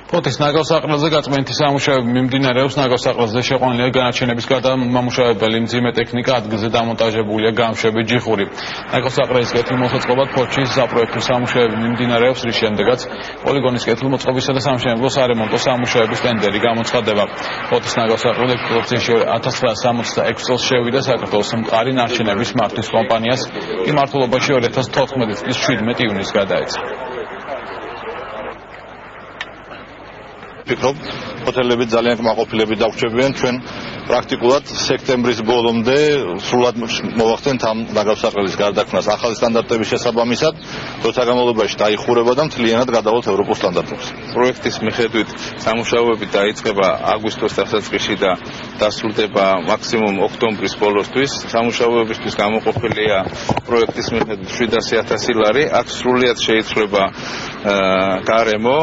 ფოთის ნაგავსაყრელზე გაწმენდითი სამუშაოები მიმდინარეობს. ნაგავსაყრელზე შეყვანილია განაჩენების გარდა მომუშავებელი მძიმე ტექნიკა, ადგილზე დამონტაჟებულია გამშვები ჯიხური. ნაგავსაყრელის კეთილმოსაწყობად ფოთში საპროექტო სამუშაოები მიმდინარეობს, რის შემდეგაც პოლიგონის კეთილმოწყობისა და სამშენებლო სარემონტო სამუშაოების ტენდერი გამოცხადება. ფოთის ნაგავსაყრელი ექსპლუატაციაში 1966 წელს შევიდა საქართველოს მყარი ნარჩენების მართვის კომპანიას, იმართულობაში 2014 წლის 17 ივნისს გადაეცა. ფიქრობ, ჰოთელები ძალიან კმაყოფილებით დავრჩებიან, ჩვენ პრაქტიკულად სექტემბრის ბოლომდე სრულად მოვახდენთ ამ ნაგავსაყრელის გარდაქმნას ახალი სტანდარტების შესაბამისად, როცა განმავლობაში დაიხურება და მთლიანად გადავალთ ევროპულ სტანდარტებს. პროექტის მიხედვით სამუშაოები დაიწყება აგვისტოს დასაწყისში და დასრულდება მაქსიმუმ ოქტომბრის ბოლოსთვის. სამუშაოებისთვის გამოყოფილია პროექტის მიხედვით 700,000 ლარი, აქ სრულიად შეიცვლება გარემო.